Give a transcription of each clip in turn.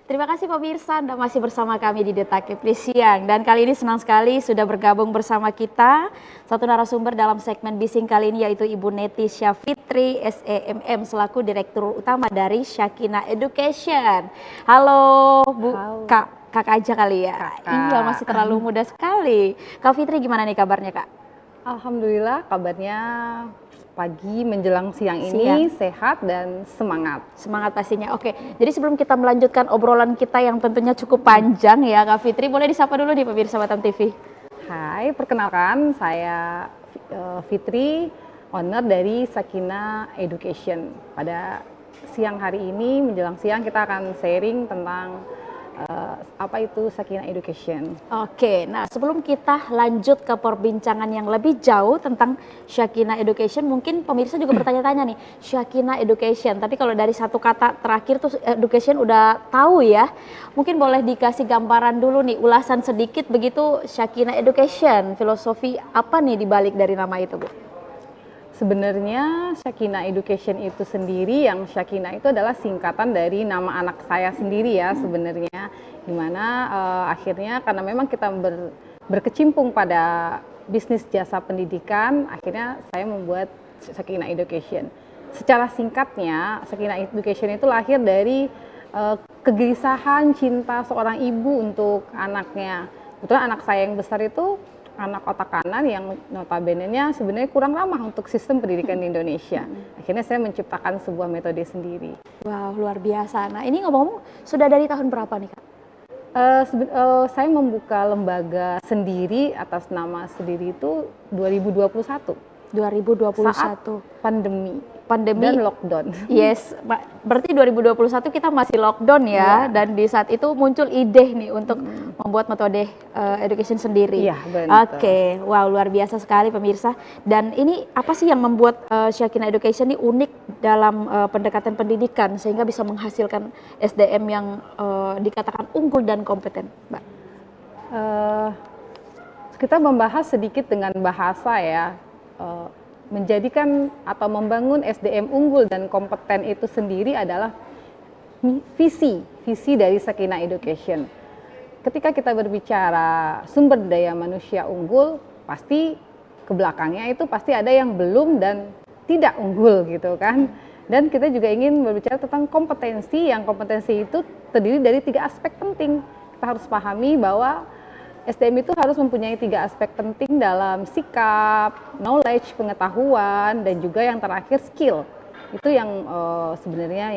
Terima kasih pemirsa, Anda masih bersama kami di Detak Kepri Siang. Dan kali ini senang sekali sudah bergabung bersama kita satu narasumber dalam segmen Bising kali ini, yaitu Ibu Netisha Fitri, SEMM, selaku Direktur Utama dari Shakina Education. Halo Bu, Halo. Kak aja kali ya? Kakak. Iya, masih terlalu muda sekali. Kak Fitri, gimana nih kabarnya Kak? Alhamdulillah kabarnya pagi menjelang siang Siang. ini sehat dan semangat. Semangat pastinya. Oke, jadi sebelum kita melanjutkan obrolan kita yang tentunya cukup panjang ya Kak Fitri, boleh disapa dulu nih pemirsa Batam TV. Hai, perkenalkan saya Fitri, owner dari Shakina Education. Pada siang hari ini menjelang siang kita akan sharing tentang apa itu Shakina Education. Oke, nah sebelum kita lanjut ke perbincangan yang lebih jauh tentang Shakina Education, mungkin pemirsa juga bertanya-tanya nih, Shakina Education, tapi kalau dari satu kata terakhir tuh education udah tahu ya, mungkin boleh dikasih gambaran dulu nih, ulasan sedikit begitu Shakina Education, filosofi apa nih dibalik dari nama itu Bu? Sebenarnya Shakina Education itu sendiri, yang Shakina itu adalah singkatan dari nama anak saya sendiri ya sebenarnya, dimana akhirnya karena memang kita berkecimpung pada bisnis jasa pendidikan, akhirnya saya membuat Shakina Education. Secara singkatnya, Shakina Education itu lahir dari kegelisahan cinta seorang ibu untuk anaknya. Kebetulan anak saya yang besar itu anak otak kanan yang notabene-nya sebenarnya kurang ramah untuk sistem pendidikan di Indonesia. Akhirnya saya menciptakan sebuah metode sendiri. Wow, luar biasa. Nah ini ngomong-ngomong sudah dari tahun berapa nih Kak? Saya membuka lembaga sendiri atas nama sendiri itu 2021. 2021. Saat pandemi Pandemi dan lockdown. Yes, berarti 2021 kita masih lockdown ya, dan di saat itu muncul ide nih untuk membuat metode education sendiri. Iya, benar. Oke, wow luar biasa sekali pemirsa. Dan ini apa sih yang membuat Shakina Education ini unik dalam pendekatan pendidikan sehingga bisa menghasilkan SDM yang dikatakan unggul dan kompeten, Mbak? Kita membahas sedikit dengan bahasa ya. Menjadikan atau membangun SDM unggul dan kompeten itu sendiri adalah visi dari Shakina Education. Ketika kita berbicara sumber daya manusia unggul, pasti ke belakangnya itu pasti ada yang belum dan tidak unggul gitu kan. Dan kita juga ingin berbicara tentang kompetensi, yang kompetensi itu terdiri dari 3 aspek penting. Kita harus pahami bahwa SDM itu harus mempunyai 3 aspek penting dalam sikap, knowledge, pengetahuan, dan juga yang terakhir skill. Itu yang sebenarnya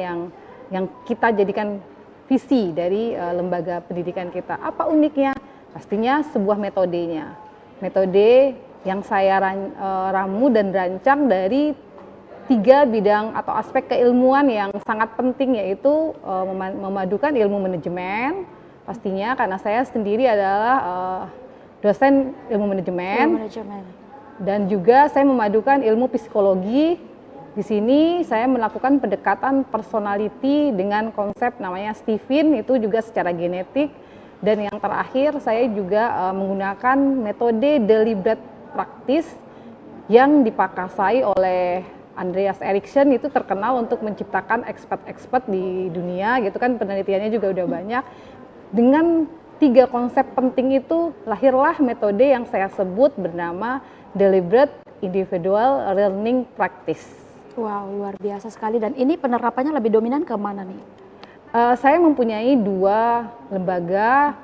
yang kita jadikan visi dari lembaga pendidikan kita. Apa uniknya? Pastinya sebuah metodenya. Metode yang saya ramu dan rancang dari 3 bidang atau aspek keilmuan yang sangat penting, yaitu memadukan ilmu manajemen, pastinya karena saya sendiri adalah dosen ilmu manajemen, dan juga saya memadukan ilmu psikologi. Di sini saya melakukan pendekatan personality dengan konsep namanya Stephen, itu juga secara genetik. Dan yang terakhir saya juga menggunakan metode deliberate practice yang dipakasai oleh Andreas Erikson, itu terkenal untuk menciptakan expert di dunia gitu kan, penelitiannya juga udah banyak. Dengan 3 konsep penting itu lahirlah metode yang saya sebut bernama Deliberate Individual Learning Practice. Wow, luar biasa sekali. Dan ini penerapannya lebih dominan ke mana nih? Saya mempunyai 2 lembaga,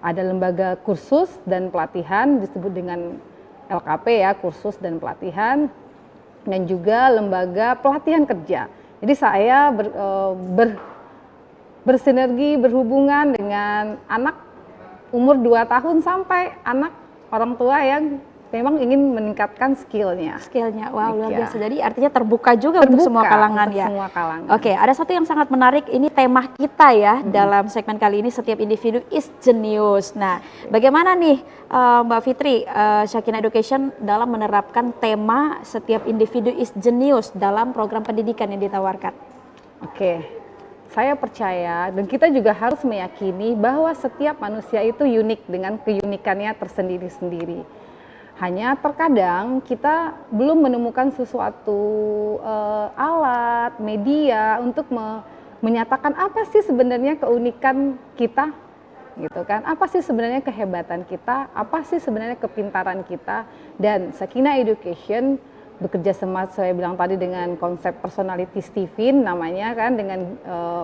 ada lembaga kursus dan pelatihan disebut dengan LKP ya, kursus dan pelatihan, dan juga lembaga pelatihan kerja. Jadi saya bersinergi, berhubungan dengan anak umur 2 tahun sampai anak orang tua yang memang ingin meningkatkan skillnya. Wow, luar biasa. Jadi artinya terbuka juga untuk semua kalangan ya. Semua kalangan. Oke, ada satu yang sangat menarik, ini tema kita ya dalam segmen kali ini, setiap individu is genius. Nah, bagaimana nih Mbak Fitri, Shakina Education dalam menerapkan tema setiap individu is genius dalam program pendidikan yang ditawarkan? Oke. Saya percaya dan kita juga harus meyakini bahwa setiap manusia itu unik dengan keunikannya tersendiri-sendiri. Hanya terkadang kita belum menemukan sesuatu alat, media untuk menyatakan apa sih sebenarnya keunikan kita, gitu kan? Apa sih sebenarnya kehebatan kita? Apa sih sebenarnya kepintaran kita? Dan Sakinah Education bekerja sama, saya bilang tadi, dengan konsep personality Stephen namanya kan, dengan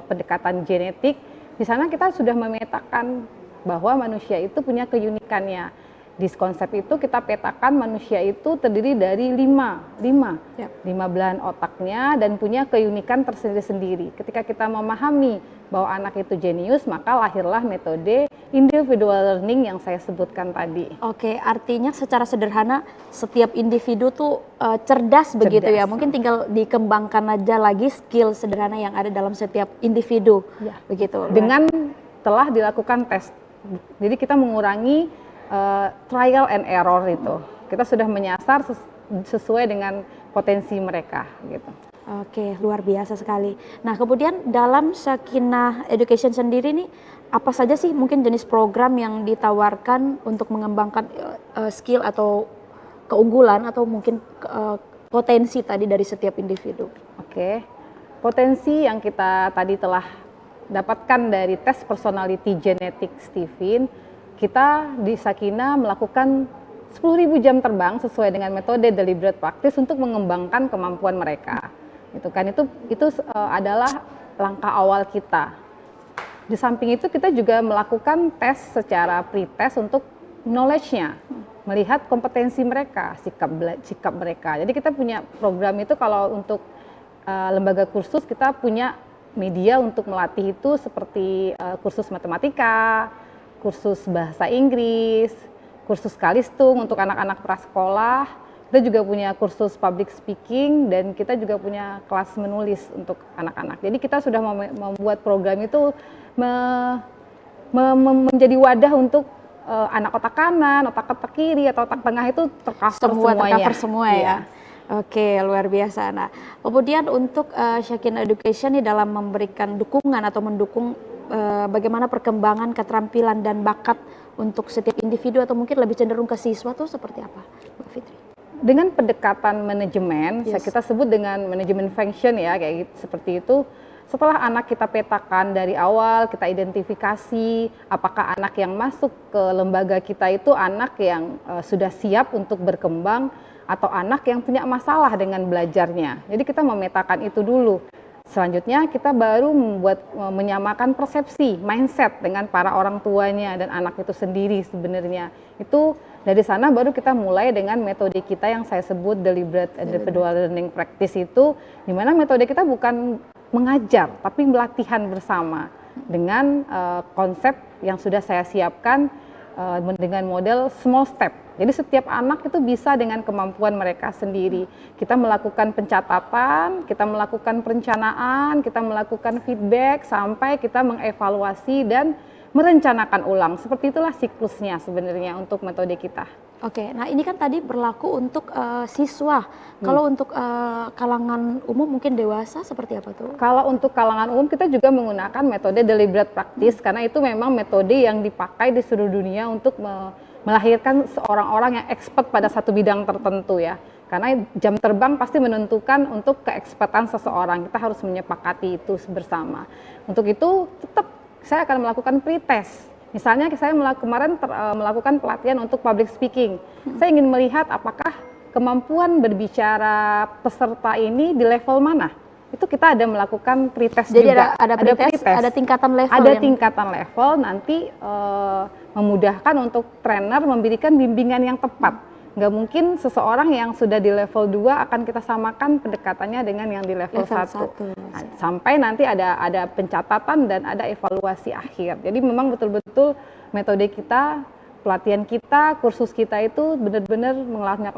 pendekatan genetik. Di sana kita sudah memetakan bahwa manusia itu punya keunikannya. Di konsep itu kita petakan manusia itu terdiri dari lima belahan otaknya dan punya keunikan tersendiri-sendiri. Ketika kita memahami bahwa anak itu jenius, maka lahirlah metode individual learning yang saya sebutkan tadi. Oke, artinya secara sederhana setiap individu tuh cerdas begitu ya. Mungkin tinggal dikembangkan aja lagi skill sederhana yang ada dalam setiap individu. Ya. Begitu. Dengan telah dilakukan tes. Jadi kita mengurangi trial and error itu. Kita sudah menyasar sesuai dengan potensi mereka gitu. Oke, luar biasa sekali. Nah, kemudian dalam Sakinah Education sendiri nih, apa saja sih mungkin jenis program yang ditawarkan untuk mengembangkan skill atau keunggulan atau mungkin potensi tadi dari setiap individu? Oke, potensi yang kita tadi telah dapatkan dari tes personality genetik Stephen, kita di Sakinah melakukan 10.000 jam terbang sesuai dengan metode deliberate practice untuk mengembangkan kemampuan mereka. Itu kan itu adalah langkah awal kita. Di samping itu kita juga melakukan tes secara pre-test untuk knowledge-nya, melihat kompetensi mereka, sikap mereka. Jadi kita punya program itu, kalau untuk lembaga kursus kita punya media untuk melatih itu seperti kursus matematika, kursus bahasa Inggris, kursus kalistung untuk anak-anak prasekolah. Kita juga punya kursus public speaking dan kita juga punya kelas menulis untuk anak-anak. Jadi kita sudah membuat program itu menjadi wadah untuk anak otak kanan, otak kiri, atau otak tengah itu tercover semua ya. Oke, luar biasa. Nah, kemudian untuk Sakinah Education nih dalam memberikan dukungan atau mendukung bagaimana perkembangan keterampilan dan bakat untuk setiap individu atau mungkin lebih cenderung ke siswa tuh seperti apa, Mbak Fitri? Dengan pendekatan manajemen, kita sebut dengan manajemen function ya, kayak gitu, seperti itu. Setelah anak kita petakan dari awal, kita identifikasi apakah anak yang masuk ke lembaga kita itu anak yang sudah siap untuk berkembang atau anak yang punya masalah dengan belajarnya. Jadi kita memetakan itu dulu. Selanjutnya kita baru menyamakan persepsi, mindset dengan para orang tuanya dan anak itu sendiri sebenarnya. Itu dari sana baru kita mulai dengan metode kita yang saya sebut deliberate individual learning practice itu, di mana metode kita bukan mengajar tapi latihan bersama dengan konsep yang sudah saya siapkan dengan model small step. Jadi setiap anak itu bisa dengan kemampuan mereka sendiri. Kita melakukan pencatatan, kita melakukan perencanaan, kita melakukan feedback sampai kita mengevaluasi dan merencanakan ulang. Seperti itulah siklusnya sebenarnya untuk metode kita. Oke, nah ini kan tadi berlaku untuk siswa. Kalau untuk kalangan umum mungkin dewasa seperti apa tuh? Kalau untuk kalangan umum kita juga menggunakan metode deliberate practice karena itu memang metode yang dipakai di seluruh dunia untuk melahirkan seorang orang yang expert pada satu bidang tertentu ya. Karena jam terbang pasti menentukan untuk keekspertan seseorang. Kita harus menyepakati itu bersama. Untuk itu tetap saya akan melakukan pre-test. Misalnya saya kemarin melakukan pelatihan untuk public speaking. Saya ingin melihat apakah kemampuan berbicara peserta ini di level mana. Itu kita ada melakukan pre-test juga. Jadi ada pre-test, ada tingkatan level. Ada tingkatan level, nanti memudahkan untuk trainer memberikan bimbingan yang tepat. Nggak mungkin seseorang yang sudah di level 2 akan kita samakan pendekatannya dengan yang di level 1. Nah, sampai nanti ada pencatatan dan ada evaluasi akhir. Jadi memang betul-betul metode kita, pelatihan kita, kursus kita itu benar-benar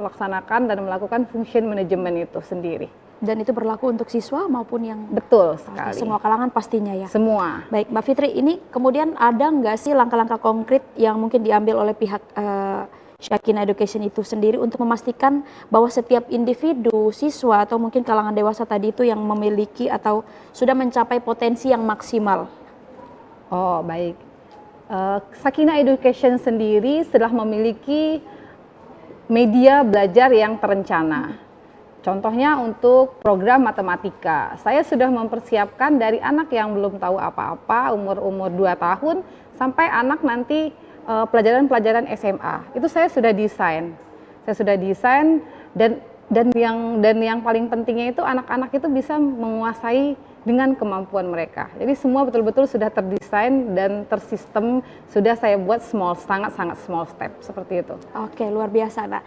melaksanakan dan melakukan function management itu sendiri. Dan itu berlaku untuk siswa maupun yang... Betul sekali. Semua kalangan pastinya ya? Semua. Baik, Mbak Fitri, ini kemudian ada nggak sih langkah-langkah konkret yang mungkin diambil oleh pihak Sakinah Education itu sendiri untuk memastikan bahwa setiap individu, siswa, atau mungkin kalangan dewasa tadi itu yang memiliki atau sudah mencapai potensi yang maksimal? Oh, baik. Sakinah Education sendiri setelah memiliki media belajar yang terencana. Contohnya untuk program matematika, saya sudah mempersiapkan dari anak yang belum tahu apa-apa, umur 2 tahun, sampai anak nanti pelajaran-pelajaran SMA. Itu saya sudah desain. Dan yang paling pentingnya itu anak-anak itu bisa menguasai dengan kemampuan mereka. Jadi semua betul-betul sudah terdesain dan tersistem, sudah saya buat sangat-sangat small step seperti itu. Oke, luar biasa. Nah,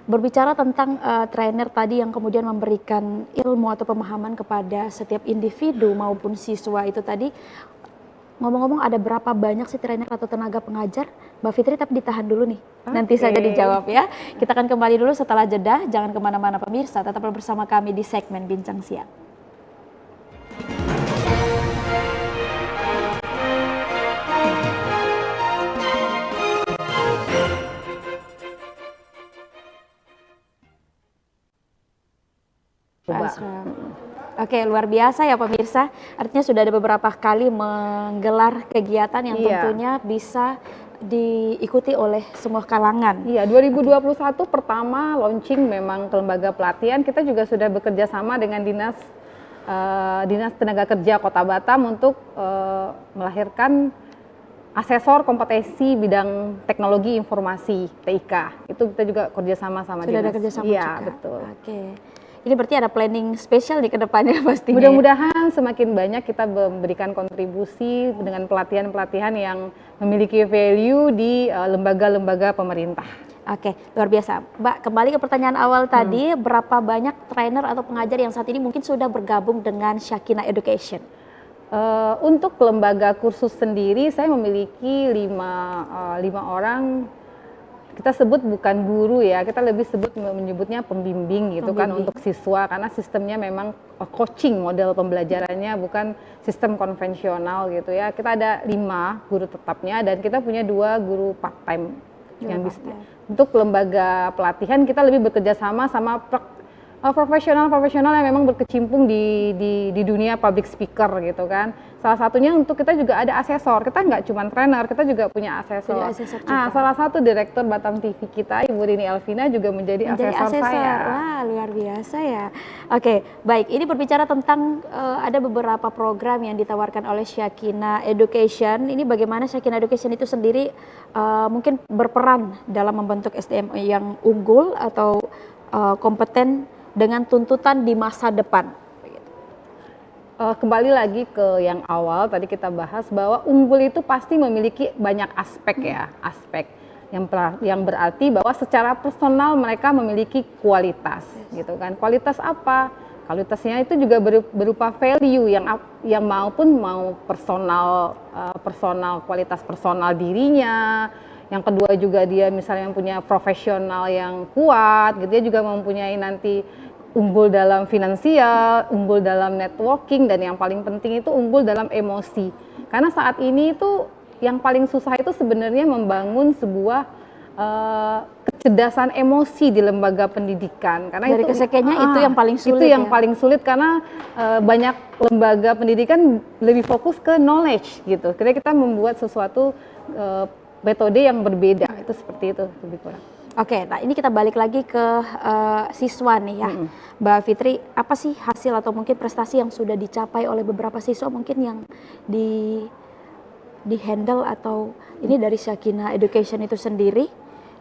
berbicara tentang trainer tadi yang kemudian memberikan ilmu atau pemahaman kepada setiap individu maupun siswa itu tadi, ngomong-ngomong ada berapa banyak sih trainer atau tenaga pengajar? Mbak Fitri, tapi ditahan dulu nih, nanti saja dijawab ya. Kita akan kembali dulu setelah jeda, jangan kemana-mana pemirsa, tetaplah bersama kami di segmen Bincang Siang. Oke, luar biasa ya pemirsa. Artinya sudah ada beberapa kali menggelar kegiatan yang tentunya bisa diikuti oleh semua kalangan. Iya, 2021 pertama launching memang ke lembaga pelatihan. Kita juga sudah bekerja sama dengan Dinas Tenaga Kerja Kota Batam untuk melahirkan asesor kompetensi bidang teknologi informasi TIK. Itu kita juga kerjasama sama Sudah Dinas. ada kerjasama iya, juga. Betul. Oke. Ini berarti ada planning spesial di kedepannya pastinya. Mudah-mudahan semakin banyak kita memberikan kontribusi dengan pelatihan-pelatihan yang memiliki value di lembaga-lembaga pemerintah. Oke, luar biasa. Mbak, kembali ke pertanyaan awal tadi, berapa banyak trainer atau pengajar yang saat ini mungkin sudah bergabung dengan Shakina Education? Untuk lembaga kursus sendiri, saya memiliki 5 orang. Kita sebut bukan guru ya, kita lebih menyebutnya pembimbing gitu kan untuk siswa, karena sistemnya memang coaching, model pembelajarannya bukan sistem konvensional gitu ya. Kita ada 5 guru tetapnya dan kita punya 2 guru part time yang bisa. Untuk lembaga pelatihan kita lebih bekerja sama profesional yang memang berkecimpung di dunia public speaker gitu kan. Salah satunya untuk kita juga ada asesor. Kita nggak cuma trainer, kita juga punya asesor. Salah satu direktur Batam TV kita, Ibu Rini Elvina juga menjadi asesor saya. Wah, luar biasa ya. Oke, baik. Ini berbicara tentang ada beberapa program yang ditawarkan oleh Shakina Education. Ini bagaimana Shakina Education itu sendiri mungkin berperan dalam membentuk SDM yang unggul atau kompeten dengan tuntutan di masa depan. Kembali lagi ke yang awal tadi kita bahas bahwa unggul itu pasti memiliki banyak aspek ya, aspek yang berarti bahwa secara personal mereka memiliki kualitas gitu kan. Kualitas apa? Kualitasnya itu juga berupa value yang mau personal kualitas personal dirinya. Yang kedua juga dia misalnya punya profesional yang kuat, gitu dia juga mempunyai nanti unggul dalam finansial, unggul dalam networking, dan yang paling penting itu unggul dalam emosi. Karena saat ini itu yang paling susah itu sebenarnya membangun sebuah kecerdasan emosi di lembaga pendidikan. Karena dari kesekiannya itu yang paling sulit. Itu yang paling sulit karena banyak lembaga pendidikan lebih fokus ke knowledge gitu. Kita membuat sesuatu metode yang berbeda, itu seperti itu lebih kurang. Oke, nah ini kita balik lagi ke siswa nih ya. Mbak Fitri, apa sih hasil atau mungkin prestasi yang sudah dicapai oleh beberapa siswa mungkin yang di handle atau ini dari Shakina Education itu sendiri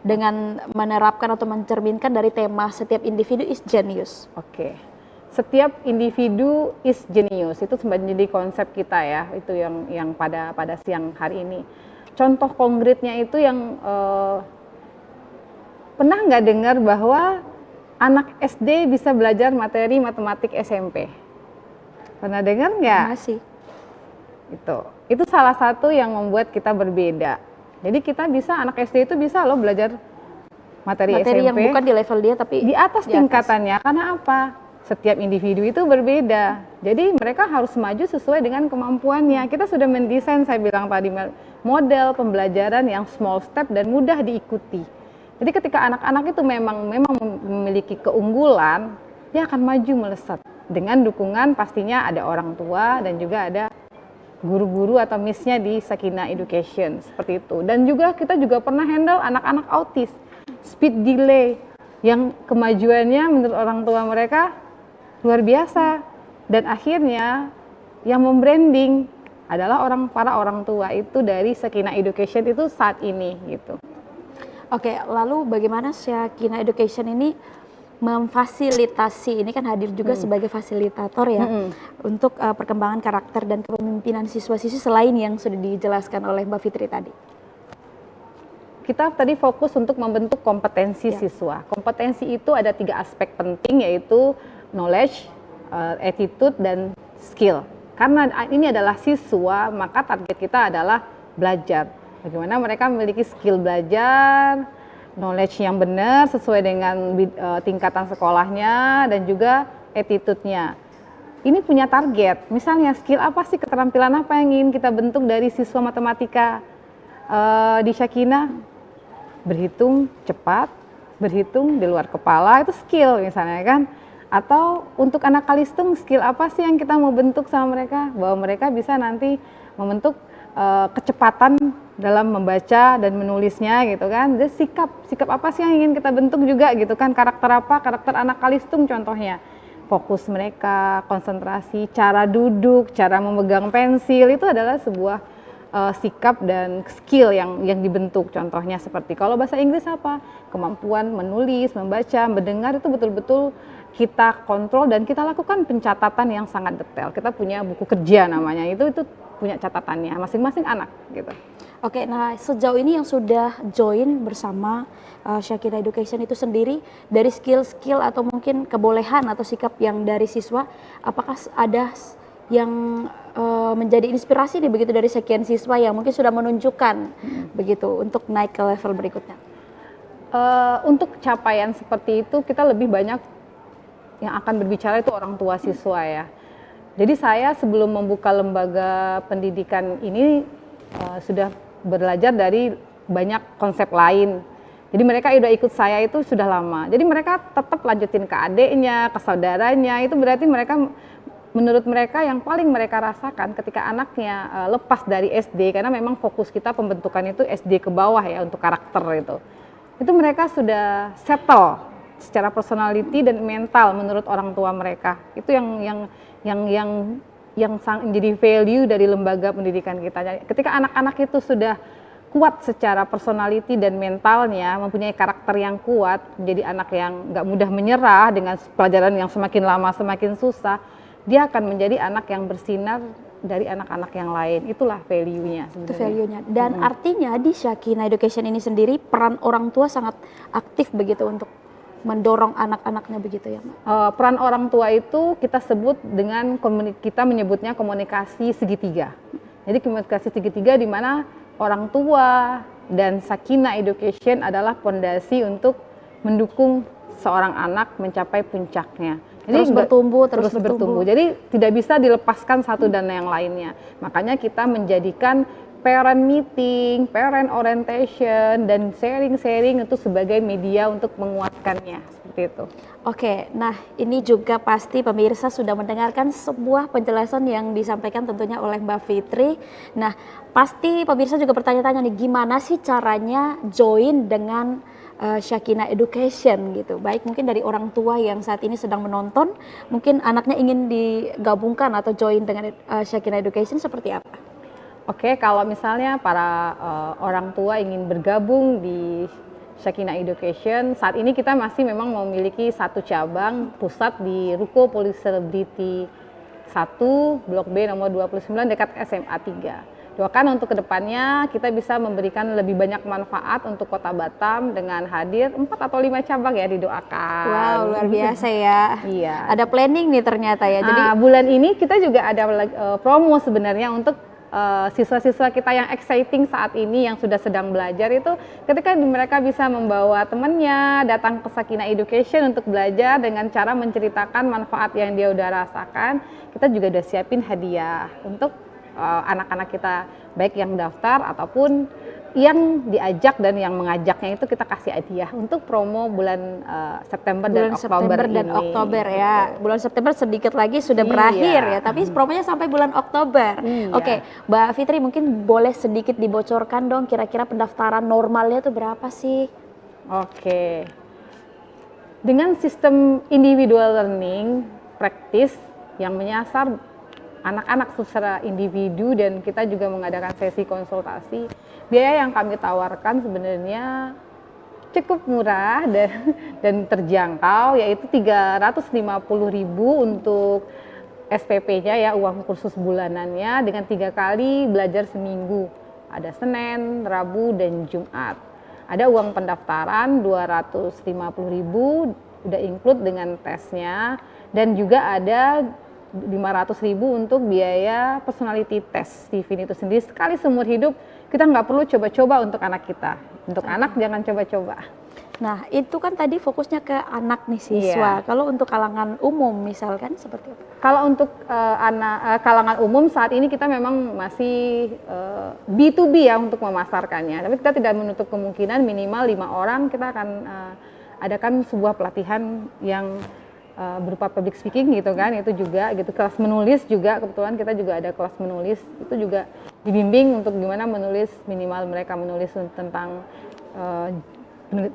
dengan menerapkan atau mencerminkan dari tema setiap individu is genius. Oke. Setiap individu is genius, itu menjadi konsep kita ya, itu yang pada siang hari ini. Contoh konkretnya itu yang pernah nggak dengar bahwa anak SD bisa belajar materi matematik SMP? Pernah dengar nggak? Masih. Itu salah satu yang membuat kita berbeda. Jadi kita bisa, anak SD itu bisa loh belajar materi SMP. Yang bukan di level dia tapi di atas tingkatannya. Karena apa? Setiap individu itu berbeda. Jadi mereka harus maju sesuai dengan kemampuannya. Kita sudah mendesain, saya bilang tadi, model pembelajaran yang small step dan mudah diikuti. Jadi ketika anak-anak itu memang memiliki keunggulan, dia akan maju melesat. Dengan dukungan pastinya ada orang tua dan juga ada guru-guru atau miss-nya di Shakina Education, seperti itu. Dan juga kita juga pernah handle anak-anak autis, speed delay, yang kemajuannya menurut orang tua mereka luar biasa, dan akhirnya yang membranding adalah para orang tua itu dari Shekinah Education itu saat ini gitu. Oke, lalu bagaimana Shekinah Education ini memfasilitasi, ini kan hadir juga sebagai fasilitator ya untuk perkembangan karakter dan kepemimpinan siswa-siswi selain yang sudah dijelaskan oleh Mbak Fitri tadi. Kita tadi fokus untuk membentuk kompetensi siswa. Kompetensi itu ada 3 aspek penting, yaitu knowledge, attitude, dan skill. Karena ini adalah siswa, maka target kita adalah belajar. Bagaimana mereka memiliki skill belajar, knowledge yang benar sesuai dengan tingkatan sekolahnya, dan juga attitude-nya. Ini punya target, misalnya skill apa sih, keterampilan apa yang ingin kita bentuk dari siswa matematika di Shekinah? Berhitung cepat, berhitung di luar kepala, itu skill misalnya kan. Atau untuk anak Kalistung, skill apa sih yang kita mau bentuk sama mereka? Bahwa mereka bisa nanti membentuk kecepatan dalam membaca dan menulisnya gitu kan. Jadi sikap apa sih yang ingin kita bentuk juga gitu kan. Karakter apa? Karakter anak Kalistung contohnya. Fokus mereka, konsentrasi, cara duduk, cara memegang pensil, itu adalah sebuah sikap dan skill yang dibentuk. Contohnya seperti kalau bahasa Inggris apa? Kemampuan menulis, membaca, mendengar, itu betul-betul kita kontrol dan kita lakukan pencatatan yang sangat detail. Kita punya buku kerja namanya, itu punya catatannya masing-masing anak gitu. Oke, nah sejauh ini yang sudah join bersama Shekinah Education itu sendiri, dari skill-skill atau mungkin kebolehan atau sikap yang dari siswa, apakah ada yang menjadi inspirasi nih begitu dari sekian siswa yang mungkin sudah menunjukkan begitu untuk naik ke level berikutnya? Untuk capaian seperti itu kita lebih banyak yang akan berbicara itu orang tua siswa ya. Jadi saya sebelum membuka lembaga pendidikan ini sudah belajar dari banyak konsep lain. Jadi mereka udah ikut saya itu sudah lama. Jadi mereka tetap lanjutin ke adiknya, ke saudaranya. Itu berarti mereka, menurut mereka yang paling mereka rasakan ketika anaknya lepas dari SD, karena memang fokus kita pembentukan itu SD ke bawah ya untuk karakter itu. Itu mereka sudah settle secara personality dan mental menurut orang tua mereka. Itu yang jadi value dari lembaga pendidikan kita. Ketika anak-anak itu sudah kuat secara personality dan mentalnya, mempunyai karakter yang kuat, menjadi anak yang nggak mudah menyerah dengan pelajaran yang semakin lama semakin susah, dia akan menjadi anak yang bersinar dari anak-anak yang lain. Itulah value-nya sebenarnya. Itu value-nya. Dan artinya di Shekinah Education ini sendiri peran orang tua sangat aktif begitu untuk mendorong anak-anaknya begitu ya, Mbak? Peran orang tua itu kita sebut dengan, kita menyebutnya komunikasi segitiga. Jadi komunikasi segitiga di mana orang tua dan Shekinah Education adalah fondasi untuk mendukung seorang anak mencapai puncaknya. Jadi terus bertumbuh. Jadi tidak bisa dilepaskan satu dan yang lainnya. Makanya kita menjadikan parent meeting, parent orientation, dan sharing-sharing itu sebagai media untuk menguatkannya, seperti itu. Oke, nah ini juga pasti pemirsa sudah mendengarkan sebuah penjelasan yang disampaikan tentunya oleh Mbak Fitri. Nah, pasti pemirsa juga bertanya-tanya nih, gimana sih caranya join dengan Shekinah Education gitu. Baik mungkin dari orang tua yang saat ini sedang menonton, mungkin anaknya ingin digabungkan atau join dengan Shekinah Education, seperti apa? Oke, kalau misalnya para orang tua ingin bergabung di Shekinah Education, saat ini kita masih memang memiliki satu cabang pusat di Ruko Police Celebrity 1, Blok B nomor 29 dekat SMA 3. Doakan untuk kedepannya kita bisa memberikan lebih banyak manfaat untuk Kota Batam dengan hadir 4 atau 5 cabang ya, didoakan. Wow, luar biasa ya. Iya. Ada planning nih ternyata ya. Jadi bulan ini kita juga ada promo sebenarnya untuk siswa-siswa kita yang exciting saat ini yang sudah sedang belajar itu, ketika mereka bisa membawa temannya datang ke Shekinah Education untuk belajar dengan cara menceritakan manfaat yang dia udah rasakan, kita juga udah siapin hadiah untuk anak-anak kita, baik yang daftar ataupun yang diajak dan yang mengajaknya, itu kita kasih hadiah untuk promo bulan September dan Oktober ya. Bulan September sedikit lagi sudah berakhir ya, tapi promonya sampai bulan Oktober. Oke, Mbak Fitri mungkin boleh sedikit dibocorkan dong kira-kira pendaftaran normalnya tuh berapa sih? Oke. Dengan sistem individual learning practice yang menyasar anak-anak secara individu dan kita juga mengadakan sesi konsultasi, biaya yang kami tawarkan sebenarnya cukup murah dan terjangkau, yaitu 350.000 untuk SPP-nya ya, uang kursus bulanannya, dengan 3 kali belajar seminggu. Ada Senin, Rabu, dan Jumat. Ada uang pendaftaran 250.000, udah include dengan tesnya, dan juga ada 500.000 untuk biaya personality test Stephen itu sendiri. Sekali seumur hidup, kita nggak perlu coba-coba untuk anak kita. Untuk anak jangan coba-coba. Nah, itu kan tadi fokusnya ke anak nih siswa. Iya. Kalau untuk kalangan umum misalkan seperti apa? Kalau untuk kalangan umum saat ini kita memang masih B2B ya untuk memasarkannya. Tapi kita tidak menutup kemungkinan minimal 5 orang kita akan adakan sebuah pelatihan yang berupa public speaking gitu kan. Itu juga gitu, kelas menulis juga, kebetulan kita juga ada kelas menulis. Itu juga dibimbing untuk gimana menulis, minimal mereka menulis tentang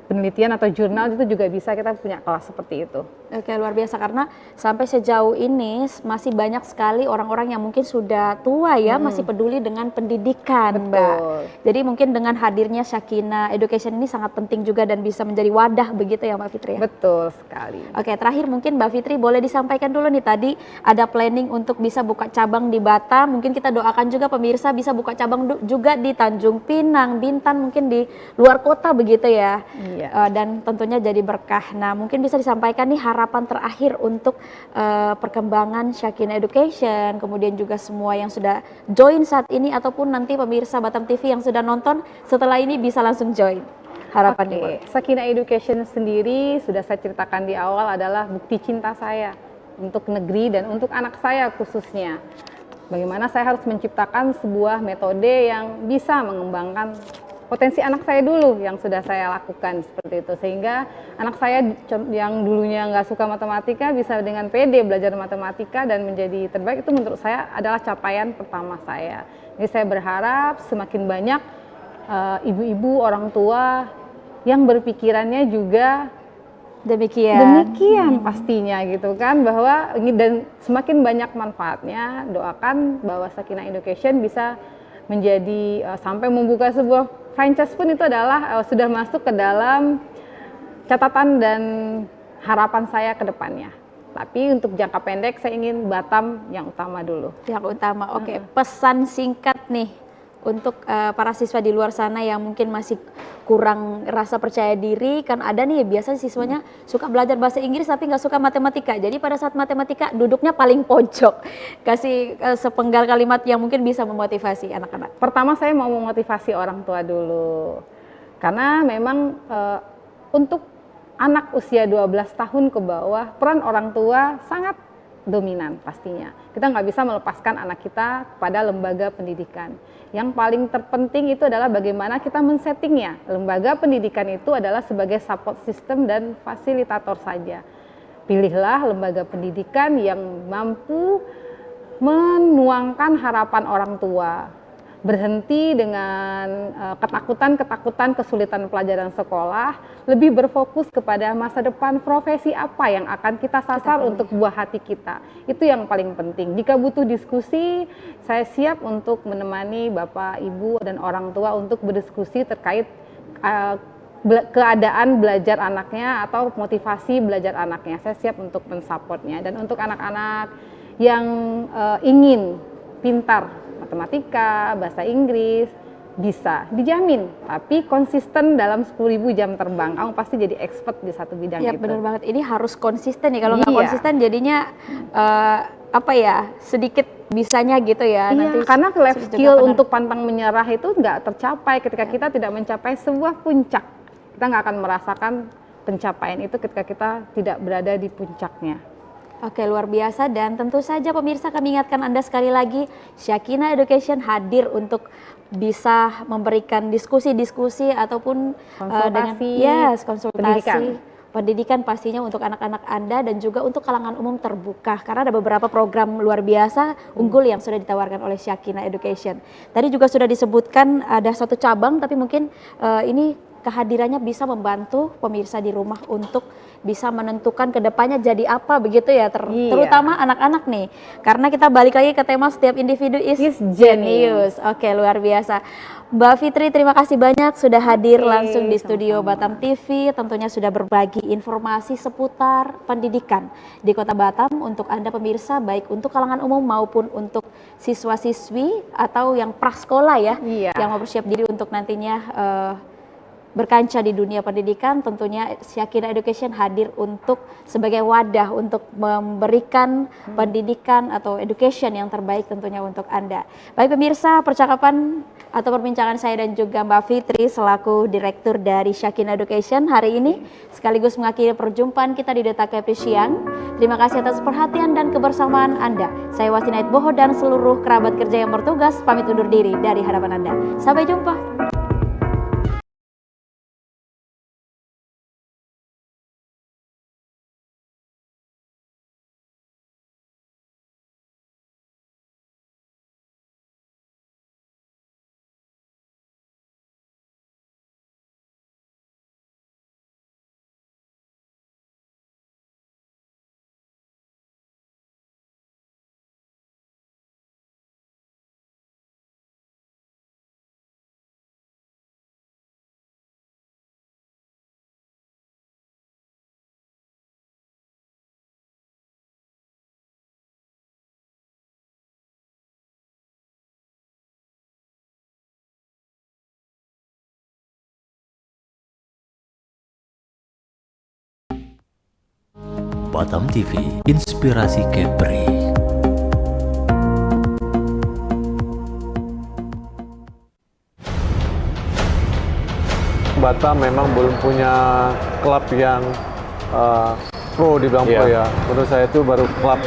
penelitian atau jurnal, itu juga bisa, kita punya kelas seperti itu. Oke, luar biasa, karena sampai sejauh ini masih banyak sekali orang-orang yang mungkin sudah tua ya, masih peduli dengan pendidikan. Betul. Mbak. Jadi mungkin dengan hadirnya Shakina Education ini sangat penting juga dan bisa menjadi wadah begitu ya Mbak Fitri ya? Betul sekali. Oke, terakhir mungkin Mbak Fitri boleh disampaikan dulu nih, tadi ada planning untuk bisa buka cabang di Batam, mungkin kita doakan juga pemirsa bisa buka cabang juga di Tanjung Pinang, Bintan, mungkin di luar kota begitu ya. Iya. Dan tentunya jadi berkah. Nah, mungkin bisa disampaikan nih harapan terakhir untuk perkembangan Shakina Education, kemudian juga semua yang sudah join saat ini ataupun nanti pemirsa Batam TV yang sudah nonton setelah ini bisa langsung join. Harapannya. Oke, Shakina Education sendiri sudah saya ceritakan di awal adalah bukti cinta saya untuk negeri dan untuk anak saya khususnya. Bagaimana saya harus menciptakan sebuah metode yang bisa mengembangkan potensi anak saya dulu yang sudah saya lakukan seperti itu, sehingga anak saya yang dulunya nggak suka matematika bisa dengan pede belajar matematika dan menjadi terbaik. Itu menurut saya adalah capaian pertama saya. Jadi saya berharap semakin banyak ibu-ibu, orang tua yang berpikirannya juga demikian pastinya gitu kan, bahwa dan semakin banyak manfaatnya. Doakan bahwa Shakina Education bisa menjadi sampai membuka sebuah franchise pun itu adalah sudah masuk ke dalam catatan dan harapan saya ke depannya. Tapi untuk jangka pendek saya ingin Batam yang utama dulu. Yang utama, oke. Pesan singkat nih untuk para siswa di luar sana yang mungkin masih kurang rasa percaya diri, kan ada nih biasanya siswanya suka belajar bahasa Inggris tapi nggak suka matematika. Jadi pada saat matematika duduknya paling pojok. Kasih sepenggal kalimat yang mungkin bisa memotivasi anak-anak. Pertama saya mau memotivasi orang tua dulu. Karena memang untuk anak usia 12 tahun ke bawah, peran orang tua sangat dominan pastinya. Kita nggak bisa melepaskan anak kita pada lembaga pendidikan. Yang paling terpenting itu adalah bagaimana kita men-settingnya. Lembaga pendidikan itu adalah sebagai support system dan fasilitator saja. Pilihlah lembaga pendidikan yang mampu menuangkan harapan orang tua. Berhenti dengan ketakutan-ketakutan kesulitan pelajaran sekolah, lebih berfokus kepada masa depan, profesi apa yang akan kita sasar untuk buah hati kita. Itu yang paling penting. Jika butuh diskusi, saya siap untuk menemani Bapak, Ibu, dan orang tua untuk berdiskusi terkait keadaan belajar anaknya atau motivasi belajar anaknya. Saya siap untuk mensupportnya. Dan untuk anak-anak yang ingin pintar matematika, bahasa Inggris, bisa dijamin, tapi konsisten dalam 10.000 jam terbang, kamu pasti jadi expert di satu bidang ya, itu. Benar banget, ini harus konsisten nih, kalau nggak konsisten jadinya sedikit bisanya gitu ya. Iya, nanti karena life skill untuk pantang menyerah itu nggak tercapai ketika kita tidak mencapai sebuah puncak. Kita nggak akan merasakan pencapaian itu ketika kita tidak berada di puncaknya. Oke, luar biasa, dan tentu saja pemirsa kami ingatkan Anda sekali lagi, Shakina Education hadir untuk bisa memberikan diskusi-diskusi ataupun konsultasi pendidikan pastinya untuk anak-anak Anda dan juga untuk kalangan umum terbuka, karena ada beberapa program luar biasa unggul yang sudah ditawarkan oleh Shakina Education. Tadi juga sudah disebutkan ada satu cabang, tapi mungkin ini kehadirannya bisa membantu pemirsa di rumah untuk bisa menentukan kedepannya jadi apa begitu ya, terutama anak-anak nih. Karena kita balik lagi ke tema setiap individu is genius. Oke, luar biasa. Mbak Fitri, terima kasih banyak sudah hadir langsung di studio Batam TV. Tentunya sudah berbagi informasi seputar pendidikan di Kota Batam untuk Anda pemirsa, baik untuk kalangan umum maupun untuk siswa-siswi atau yang prasekolah ya, yang mau bersiap diri untuk nantinya berkancah di dunia pendidikan. Tentunya Syakinah Education hadir untuk sebagai wadah untuk memberikan pendidikan atau education yang terbaik tentunya untuk Anda. Baik pemirsa, percakapan atau perbincangan saya dan juga Mbak Fitri selaku Direktur dari Syakinah Education hari ini sekaligus mengakhiri perjumpaan kita di Deta Kepri Siang. Terima kasih atas perhatian dan kebersamaan Anda. Saya Wasinait Boho dan seluruh kerabat kerja yang bertugas pamit undur diri dari hadapan Anda. Sampai jumpa. Batam TV, inspirasi Kepri. Batam memang belum punya klub yang pro dibilang pro ya. Menurut saya itu baru klub